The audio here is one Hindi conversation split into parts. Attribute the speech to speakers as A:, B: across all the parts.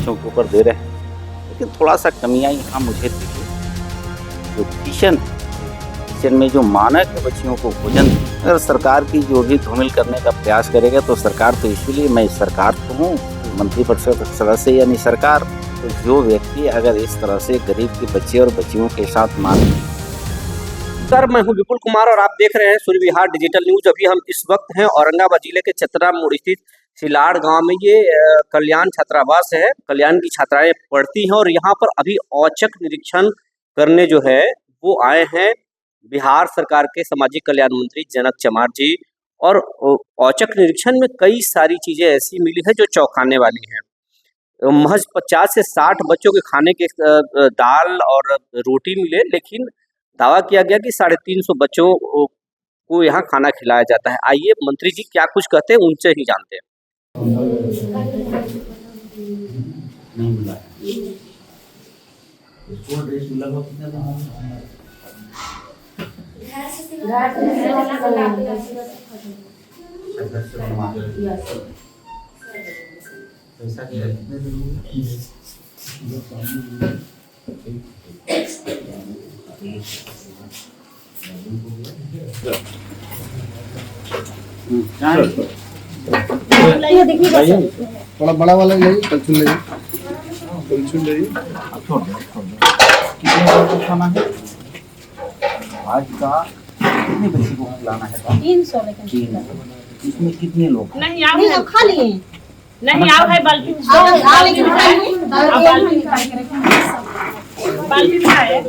A: बच्चों के ऊपर दे रहे हैं, लेकिन थोड़ा सा कमियां यहाँ मुझे दिखी। जो किचन में जो मानक है बच्चियों को भोजन, अगर सरकार की जो भी धूमिल करने का प्रयास करेगा तो सरकार तो इसीलिए मैं सरकार तो हूँ, मंत्रिपरिषद सदस्य यानी सरकार, तो जो व्यक्ति अगर इस तरह से गरीब के बच्चे और बच्चियों के साथ
B: सर, मैं हूं विपुल कुमार और आप देख रहे हैं सूर्य विहार डिजिटल न्यूज। अभी हम इस वक्त हैं औरंगाबाद जिले के चतरा मोड़ स्थित सिलाड़ गांव में। ये कल्याण छात्रावास है, कल्याण की छात्राएं पढ़ती हैं और यहाँ पर अभी औचक निरीक्षण करने जो है वो आए हैं बिहार सरकार के सामाजिक कल्याण मंत्री जनक चमार जी। और औचक निरीक्षण में कई सारी चीजें ऐसी मिली है जो चौंकाने वाली हैं। महज 50 से 60 बच्चों के खाने के दाल और रोटी मिले, लेकिन दावा किया गया कि 350 बच्चों को यहाँ खाना खिलाया जाता है। आइए मंत्री जी क्या कुछ कहते हैं उनसे ही जानते हैं।
C: थोड़ा बड़ा वाला नहीं, कलछुल नहीं, कलछुल नहीं।
A: कितने लोगों को खाना है आज का, कितने बच्चे को खिलाना है?
D: 300। लेकिन
A: इसमें कितने लोग
D: नहीं आप खा लिए नहीं आओ है बाल्टी बाल्टी खाए।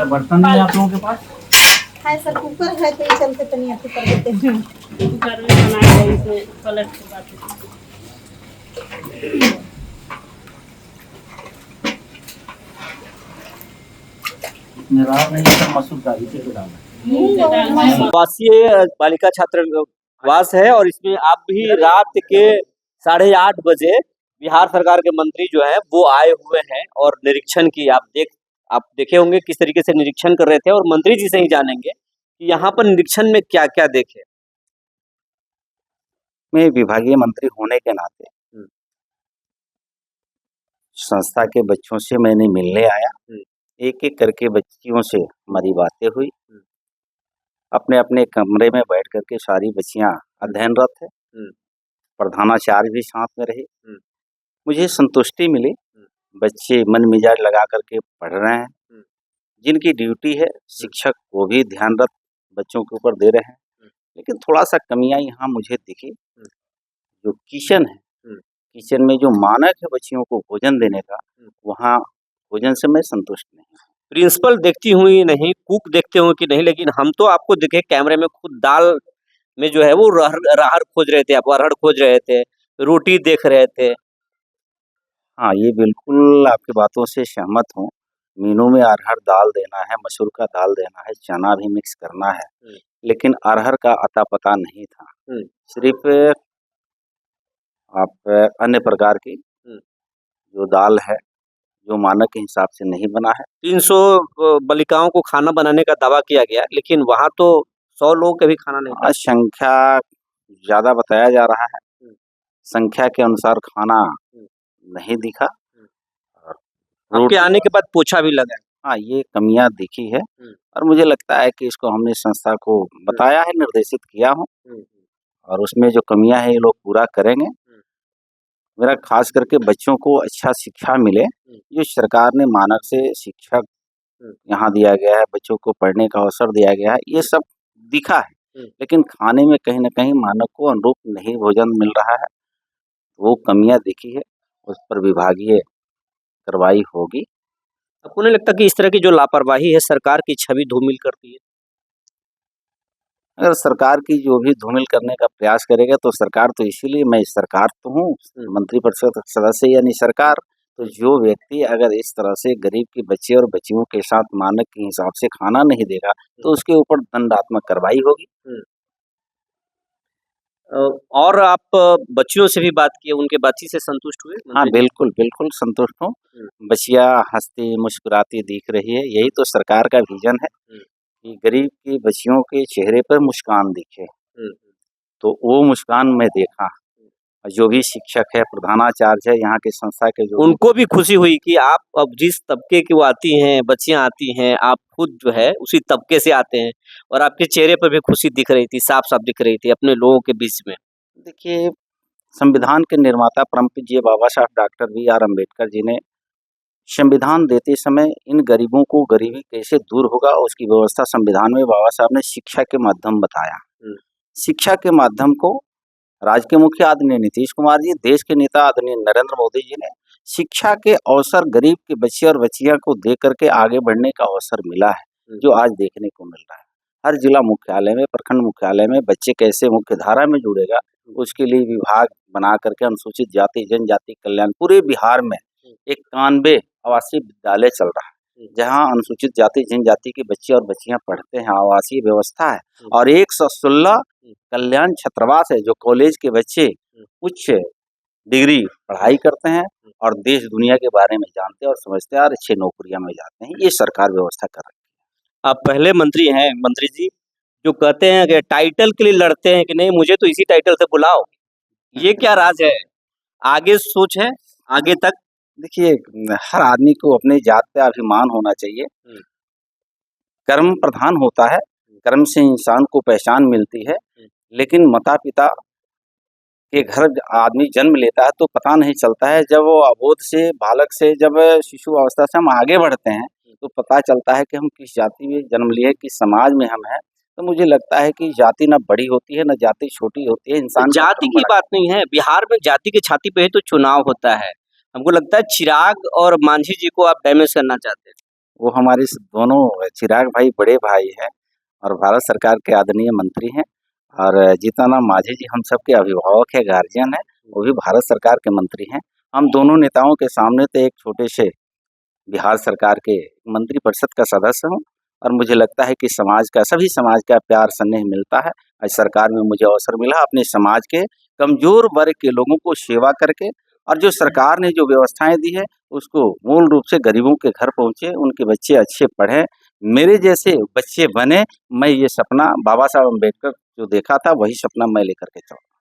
A: बर्तन है आप लोगों के पास?
D: है सर, कुकर है तो ये चलते तो नहीं कर देते हैं। कुकर में बनाया है इसे पलट के बाद।
A: नहीं तो मसूर दाल इसे डालना।
B: आवासीय बालिका छात्रावास है और इसमें आप भी रात के 8:30 बजे बिहार सरकार के मंत्री जो है वो आए हुए हैं और निरीक्षण की आप देखे होंगे किस तरीके से निरीक्षण कर रहे थे। और मंत्री जी से ही जानेंगे कि यहाँ पर निरीक्षण में क्या क्या देखे।
A: मैं विभागीय मंत्री होने के नाते संस्था के बच्चों से मैंने मिलने आया। एक एक करके बच्चियों से हमारी बातें हुई। अपने अपने कमरे में बैठ करके सारी बच्चियां अध्ययनरत है। प्रधानाचार्य भी साथ में रहे। मुझे संतुष्टि मिली, बच्चे मन मिजाज लगा करके पढ़ रहे हैं। जिनकी ड्यूटी है शिक्षक वो भी ध्यानरत बच्चों के ऊपर दे रहे हैं, लेकिन थोड़ा सा कमियां यहाँ मुझे दिखी। जो किचन है, किचन में जो मानक है बच्चियों को भोजन देने का, वहाँ भोजन से मैं संतुष्ट नहीं।
B: प्रिंसिपल देखती हुई नहीं, कुक देखते हुए कि नहीं, लेकिन हम तो आपको देखे कैमरे में खुद दाल में जो है वो राहर खोज रहे थे, आप अरहर खोज रहे थे, रोटी देख रहे थे।
A: हाँ, ये बिल्कुल आपकी बातों से सहमत हूँ। मीनू में अरहर दाल देना है, मसूर का दाल देना है, चना भी मिक्स करना है, लेकिन अरहर का अता पता नहीं था। सिर्फ आप अन्य प्रकार की जो दाल है जो मानक के हिसाब से नहीं बना है।
B: 300 बालिकाओं को खाना बनाने का दावा किया गया, लेकिन वहाँ तो 100 लोगों के भी खाना नहीं था।
A: संख्या ज्यादा बताया जा रहा है, संख्या के अनुसार खाना नहीं दिखा।
B: आपके आने के बाद पोछा भी लगा।
A: हाँ, ये कमियां दिखी है और मुझे लगता है कि इसको हमने संस्था को बताया है, निर्देशित किया हूँ और उसमें जो कमियां हैं ये लोग पूरा करेंगे। मेरा खास करके बच्चों को अच्छा शिक्षा मिले, जो सरकार ने मानक से शिक्षक यहाँ दिया गया है, बच्चों को पढ़ने का अवसर दिया गया है, ये सब दिखा है, लेकिन खाने में कहीं ना कहीं मानक को अनुरूप नहीं भोजन मिल रहा है। वो कमियां दिखी है, उस पर विभागीय कार्रवाई होगी।
B: आपको नहीं लगता कि इस तरह की जो लापरवाही है सरकार की छवि धूमिल करती है?
A: अगर सरकार की जो भी धूमिल करने का प्रयास करेगा तो सरकार तो इसीलिए मैं सरकार तो हूँ, मंत्रिपरिषद सदस्य यानी सरकार, तो जो व्यक्ति अगर इस तरह से गरीब के बच्चे और बच्चियों के साथ मानक के हिसाब से खाना नहीं देगा तो उसके ऊपर दंडात्मक कार्रवाई होगी।
B: और आप बच्चियों से भी बात किए, उनके बातचीत से संतुष्ट हुए?
A: हाँ, बिल्कुल बिल्कुल संतुष्ट हूँ। बच्चियाँ हंसती मुस्कुराती दिख रही है, यही तो सरकार का विजन है कि गरीब की बच्चियों के चेहरे पर मुस्कान दिखे। तो वो मुस्कान मैं देखा और जो भी शिक्षक है, प्रधानाचार्य है, यहाँ के संस्था के जो
B: उनको भी खुशी हुई कि आप अब जिस तबके की वो आती हैं, बच्चियां आती हैं, आप खुद जो है उसी तबके से आते हैं और आपके चेहरे पर भी खुशी दिख रही थी, साफ-साफ दिख रही थी अपने लोगों के बीच में।
A: देखिए, संविधान के निर्माता परम पूज्य बाबा साहब डॉक्टर बी.आर. अम्बेडकर जी ने संविधान देते समय इन गरीबों को गरीबी कैसे दूर होगा उसकी व्यवस्था संविधान में बाबा साहब ने शिक्षा के माध्यम बताया। शिक्षा के माध्यम को राज्य के मुखिया आदरणीय नीतीश कुमार जी, देश के नेता आदरणीय नरेंद्र मोदी जी ने शिक्षा के अवसर गरीब के बच्चे और बच्चियां को दे करके आगे बढ़ने का अवसर मिला है, जो आज देखने को मिल रहा है। हर जिला मुख्यालय में, प्रखंड मुख्यालय में बच्चे कैसे मुख्य धारा में जुड़ेगा, उसके लिए विभाग बना करके अनुसूचित जाति जनजाति कल्याण पूरे बिहार में 91 आवासीय विद्यालय चल रहा है, जहां अनुसूचित जाति जनजाति के बच्चे और बच्चियां पढ़ते हैं। आवासीय व्यवस्था है और 116 कल्याण छात्रावास है, जो कॉलेज के बच्चे उच्च डिग्री पढ़ाई करते हैं और देश दुनिया के बारे में जानते हैं और समझते हैं और अच्छे नौकरियां में जाते हैं। ये सरकार व्यवस्था कर रही है।
B: आप पहले मंत्री हैं, मंत्री जी, जो कहते हैं कि टाइटल के लिए लड़ते हैं कि नहीं मुझे तो इसी टाइटल से बुलाओ, ये क्या राज है? आगे सोच है, आगे तक?
A: देखिए, हर आदमी को अपने जात पे अभिमान होना चाहिए। कर्म प्रधान होता है, कर्म से इंसान को पहचान मिलती है, लेकिन माता पिता के घर आदमी जन्म लेता है तो पता नहीं चलता है। जब वो अबोध से बालक से जब शिशु अवस्था से हम आगे बढ़ते हैं तो पता चलता है कि हम किस जाति में जन्म लिए, किस समाज में हम हैं। तो मुझे लगता है कि जाति ना बड़ी होती है, ना जाति छोटी होती है। इंसान का
B: जाति
A: कर्म
B: की
A: बड़ा
B: बात नहीं है, बिहार में जाति की छाती पे ही तो चुनाव होता है। हमको लगता है चिराग और मांझी जी को आप डैमेज करना चाहते हैं।
A: वो हमारे दोनों चिराग भाई बड़े भाई हैं और भारत सरकार के आदरणीय मंत्री हैं, और जीतनराम मांझी जी हम सबके अभिभावक है, गार्जियन है, वो भी भारत सरकार के मंत्री हैं। हम दोनों नेताओं के सामने तो एक छोटे से बिहार सरकार के मंत्री परिषद का सदस्य हूँ, और मुझे लगता है कि समाज का, सभी समाज का प्यार स्नेह मिलता है। आज सरकार में मुझे अवसर मिला अपने समाज के कमजोर वर्ग के लोगों को सेवा करके, और जो सरकार ने जो व्यवस्थाएं दी है उसको मूल रूप से गरीबों के घर पहुंचे, उनके बच्चे अच्छे पढ़े, मेरे जैसे बच्चे बने। मैं ये सपना बाबा साहब अम्बेडकर जो देखा था वही सपना मैं लेकर के चला।